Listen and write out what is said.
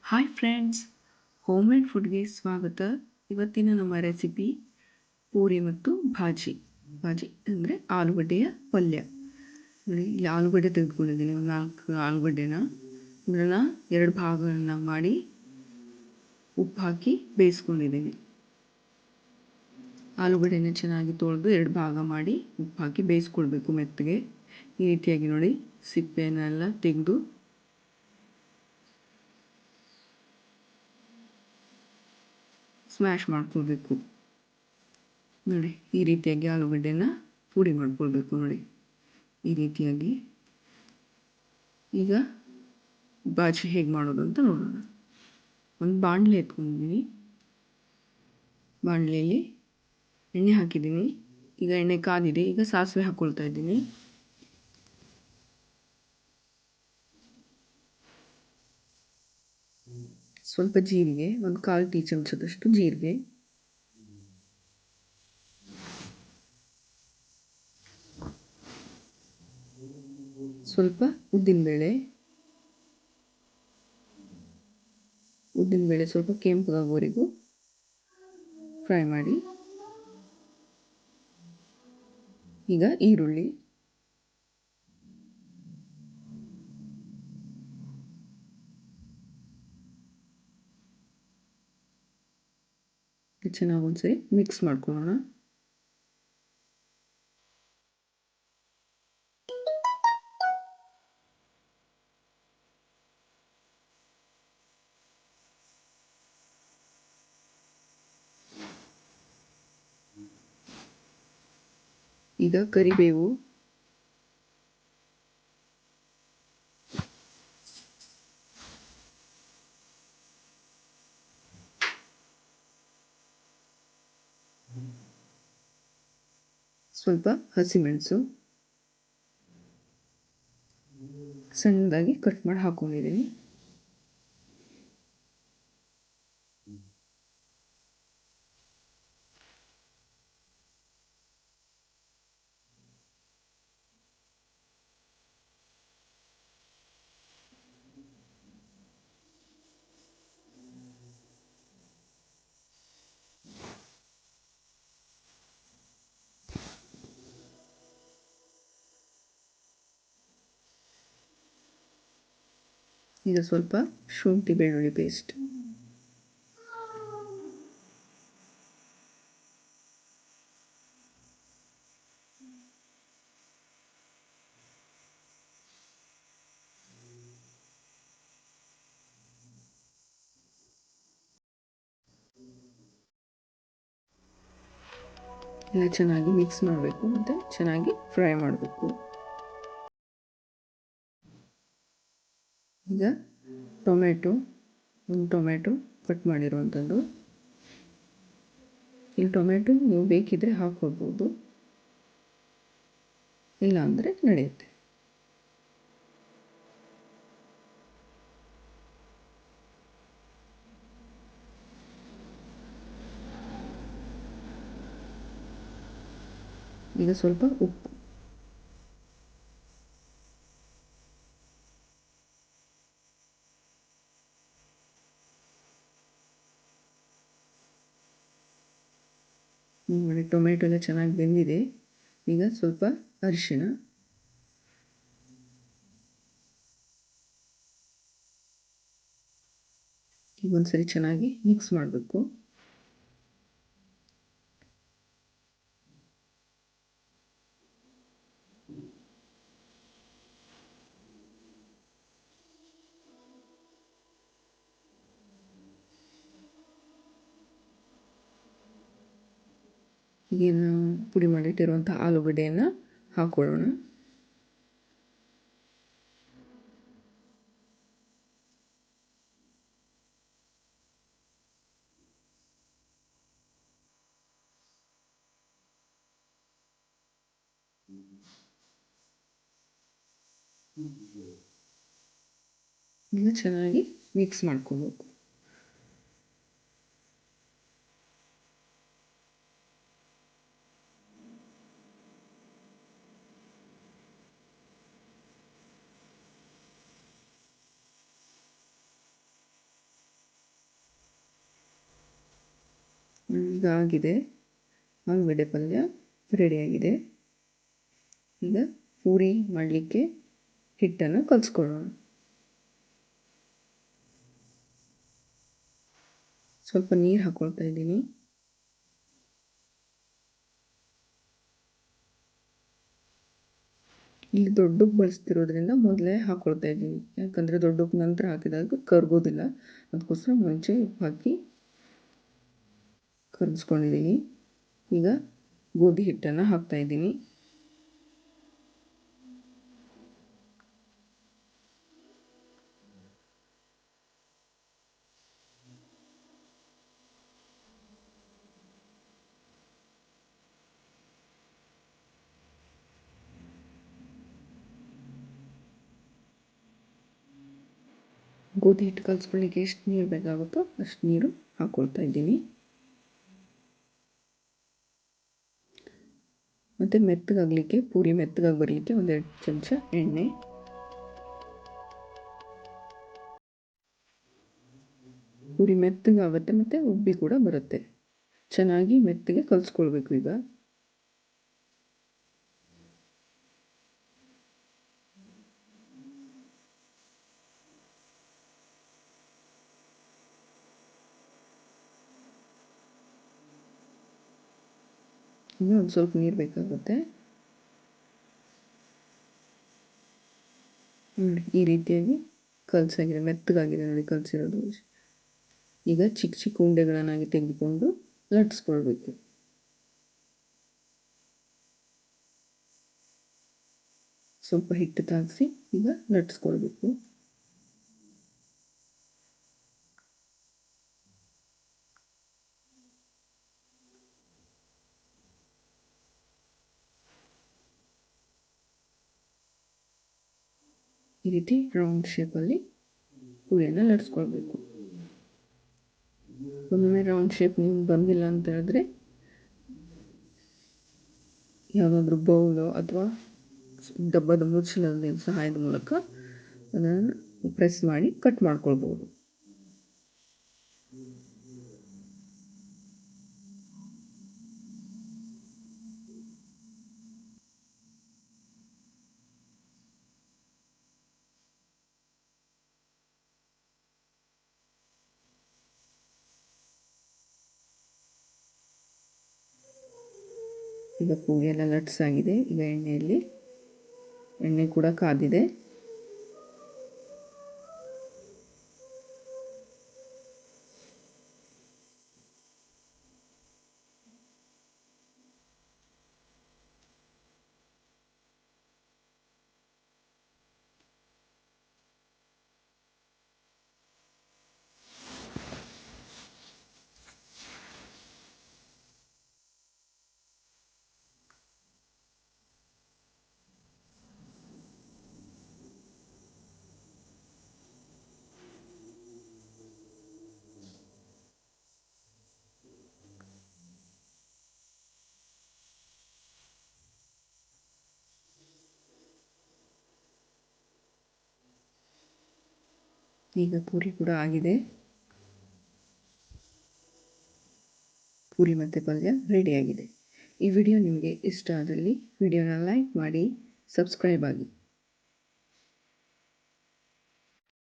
Hi friends, home made ಫುಡ್ಗೆ ಸ್ವಾಗತ. ಇವತ್ತಿನ ನಮ್ಮ ರೆಸಿಪಿ ಪೂರಿ ಮತ್ತು ಭಾಜಿ. ಅಂದರೆ ಆಲೂಗಡ್ಡೆಯ ಪಲ್ಯ. ನೋಡಿ, ಇಲ್ಲಿ ಆಲೂಗಡ್ಡೆ ತೆಗೆದುಕೊಂಡಿದ್ದೀನಿ. ಒಂದು 4 ಆಲೂಗಡ್ಡೆನ ಇದನ್ನು 2 ಭಾಗಗಳನ್ನ ಮಾಡಿ ಉಪ್ಪು ಹಾಕಿ ಬೇಯಿಸ್ಕೊಂಡಿದ್ದೀನಿ. ಆಲೂಗಡ್ಡೆನ ಚೆನ್ನಾಗಿ ತೊಳೆದು 2 ಭಾಗ ಮಾಡಿ ಉಪ್ಪು ಹಾಕಿ ಬೇಯಿಸ್ಕೊಳ್ಬೇಕು ಮೆತ್ತಗೆ. ಈ ರೀತಿಯಾಗಿ ನೋಡಿ, ಸಿಪ್ಪೆನೆಲ್ಲ ತೆಗೆದು ಸ್ಮ್ಯಾಶ್ ಮಾಡ್ಕೊಳ್ಬೇಕು. ನೋಡಿ, ಈ ರೀತಿಯಾಗಿ ಆಲೂಗಡ್ಡೆನ ಪುಡಿ ಮಾಡ್ಕೊಳ್ಬೇಕು. ನೋಡಿ, ಈ ರೀತಿಯಾಗಿ. ಈಗ ಬಾಜಿ ಹೇಗೆ ಮಾಡೋದು ಅಂತ ನೋಡೋಣ. ಒಂದು ಬಾಣಲೆ ಎತ್ಕೊಂಡಿದ್ದೀನಿ. ಬಾಣಲೆಯಲ್ಲಿ ಎಣ್ಣೆ ಹಾಕಿದ್ದೀನಿ. ಈಗ ಎಣ್ಣೆ ಕಾದಿದೆ. ಈಗ ಸಾಸಿವೆ ಹಾಕ್ಕೊಳ್ತಾ ಇದ್ದೀನಿ. ಸ್ವಲ್ಪ ಜೀರಿಗೆ, ಒಂದು 1/4 ಟೀ ಚಮಚದಷ್ಟು ಜೀರಿಗೆ, ಸ್ವಲ್ಪ ಉದ್ದಿನಬೇಳೆ ಸ್ವಲ್ಪ ಕೆಂಪಗಾಗೋವರೆಗೂ ಫ್ರೈ ಮಾಡಿ. ಈಗ ಈರುಳ್ಳಿ, ಚೆನ್ನಾಗಿ ಒಂದ್ಸರಿ ಮಿಕ್ಸ್ ಮಾಡ್ಕೊಳ್ಳೋಣ. ಈಗ ಕರಿಬೇವು, ಸ್ವಲ್ಪ ಹಸಿಮೆಣಸು ಸಣ್ಣದಾಗಿ ಕಟ್ ಮಾಡಿ ಹಾಕೊಂಡಿದ್ದೀನಿ. ಈಗ ಸ್ವಲ್ಪ ಶುಂಠಿ ಬೆಳ್ಳುಳ್ಳಿ ಪೇಸ್ಟ್, ಎಲ್ಲ ಚೆನ್ನಾಗಿ ಮಿಕ್ಸ್ ಮಾಡಬೇಕು ಮತ್ತು ಚೆನ್ನಾಗಿ ಫ್ರೈ ಮಾಡಬೇಕು. ಈಗ ಒಂದು ಟೊಮೆಟೊ ಕಟ್ ಮಾಡಿರುವಂಥದ್ದು. ಇಲ್ಲಿ ಟೊಮೆಟೊ ನೀವು ಬೇಕಿದ್ದರೆ ಹಾಕ್ಕೊಳ್ಬೋದು, ಇಲ್ಲ ಅಂದರೆ ನಡೆಯುತ್ತೆ. ಈಗ ಸ್ವಲ್ಪ ಉಪ್ಪು, ನೋಡಿ ಟೊಮೆಟೊ ಎಲ್ಲ ಚೆನ್ನಾಗಿ ಬೆಂದಿದೆ. ಈಗ ಸ್ವಲ್ಪ ಅರಿಶಿಣ, ಈಗ ಒಂದ್ಸರಿ ಚೆನ್ನಾಗಿ ಮಿಕ್ಸ್ ಮಾಡಬೇಕು. ಈಗೇನು ಪುಡಿ ಮಾಡಿಟ್ಟಿರುವಂಥ ಆಲೂಗಡ್ಡೆಯನ್ನು ಹಾಕ್ಕೊಳ್ಳೋಣ. ಈಗ ಚೆನ್ನಾಗಿ ಮಿಕ್ಸ್ ಮಾಡ್ಕೋಬೇಕು. ಈಗ ಆಗಿದೆ, ಆಲೂಗಡ್ಡೆ ಪಲ್ಯ ರೆಡಿಯಾಗಿದೆ. ಈಗ ಪೂರಿ ಮಾಡಲಿಕ್ಕೆ ಹಿಟ್ಟನ್ನು ಕಲಿಸ್ಕೊಳ್ಳೋಣ. ಸ್ವಲ್ಪ ನೀರು ಹಾಕ್ಕೊಳ್ತಾ ಇದ್ದೀನಿ. ಇಲ್ಲಿ ದೊಡ್ಡಕ್ಕೆ ಬಳಸ್ತಿರೋದ್ರಿಂದ ಮೊದಲೇ ಹಾಕ್ಕೊಳ್ತಾ ಇದ್ದೀನಿ, ಯಾಕಂದರೆ ದೊಡ್ಡಕ್ಕೆ ನಂತರ ಹಾಕಿದಾಗ ಕರಗೋದಿಲ್ಲ. ಅದಕ್ಕೋಸ್ಕರ ಮುಂಚೆ ಉಪ್ಪು ಹಾಕಿ ಕರಗಿಸ್ಕೊಂಡಿದ್ದೀನಿ. ಈಗ ಗೋಧಿ ಹಿಟ್ಟನ್ನು ಹಾಕ್ತಾಯಿದ್ದೀನಿ. ಗೋಧಿ ಹಿಟ್ಟು ಕಲಿಸ್ಕೊಳ್ಳಿಕ್ಕೆ ಎಷ್ಟು ನೀರು ಬೇಕಾಗುತ್ತೋ ಅಷ್ಟು ನೀರು ಹಾಕ್ಕೊಳ್ತಾ ಇದ್ದೀನಿ. ಮತ್ತು ಮೆತ್ತಗಾಗಲಿಕ್ಕೆ, ಪೂರಿ ಮೆತ್ತಗಾಗಿ ಬರಲಿಕ್ಕೆ 1-2 ಚಮಚ ಎಣ್ಣೆ. ಪೂರಿ ಮೆತ್ತಗಾಗುತ್ತೆ ಮತ್ತು ಉಬ್ಬಿ ಕೂಡ ಬರುತ್ತೆ. ಚೆನ್ನಾಗಿ ಮೆತ್ತಗೆ ಕಲಿಸ್ಕೊಳ್ಬೇಕು. ಇನ್ನೂ ಒಂದು ಸ್ವಲ್ಪ ನೀರು ಬೇಕಾಗುತ್ತೆ. ನೋಡಿ, ಈ ರೀತಿಯಾಗಿ ಕಲಸಾಗಿದೆ, ಮೆತ್ತಗಾಗಿದೆ ನೋಡಿ ಕಲಸಿರೋದು. ಈಗ ಚಿಕ್ಕ ಚಿಕ್ಕ ಉಂಡೆಗಳನ್ನಾಗಿ ತೆಗೆದುಕೊಂಡು ಲಟ್ಟಿಸ್ಕೊಳ್ಬೇಕು. ಸ್ವಲ್ಪ ಹಿಟ್ಟು ತಾಗಿಸಿ ಈಗ ಲಟ್ಟಿಸ್ಕೊಳ್ಬೇಕು. ಈ ರೀತಿ ರೌಂಡ್ ಶೇಪಲ್ಲಿ ಪೂರಿಯನ್ನು ಲಟ್ಟಿಸ್ಕೊಳ್ಬೇಕು. ಒಮ್ಮೊಮ್ಮೆ ರೌಂಡ್ ಶೇಪ್ ನಿಮ್ಗೆ ಬಂದಿಲ್ಲ ಅಂತ ಹೇಳಿದ್ರೆ ಯಾವುದಾದ್ರೂ ಬೌಲು ಅಥವಾ ಡಬ್ಬದ ಮುಚ್ಚಳದ ಸಹಾಯದ ಮೂಲಕ ಅದನ್ನು ಪ್ರೆಸ್ ಮಾಡಿ ಕಟ್ ಮಾಡ್ಕೊಳ್ಬೋದು. ಈಗ ಪೂರಿ ಎಲ್ಲ ಲಟ್ಸಾಗಿದೆ. ಈಗ ಎಣ್ಣೆ ಕೂಡ ಕಾದಿದೆ. ಈಗ ಪೂರಿ ಕೂಡ ಆಗಿದೆ. ಪೂರಿ ಮತ್ತು ಪಲ್ಯ ರೆಡಿಯಾಗಿದೆ. ಈ ವಿಡಿಯೋ ನಿಮಗೆ ಇಷ್ಟ ಆದಲ್ಲಿ ವಿಡಿಯೋನ ಲೈಕ್ ಮಾಡಿ, ಸಬ್ಸ್ಕ್ರೈಬ್ ಆಗಿ.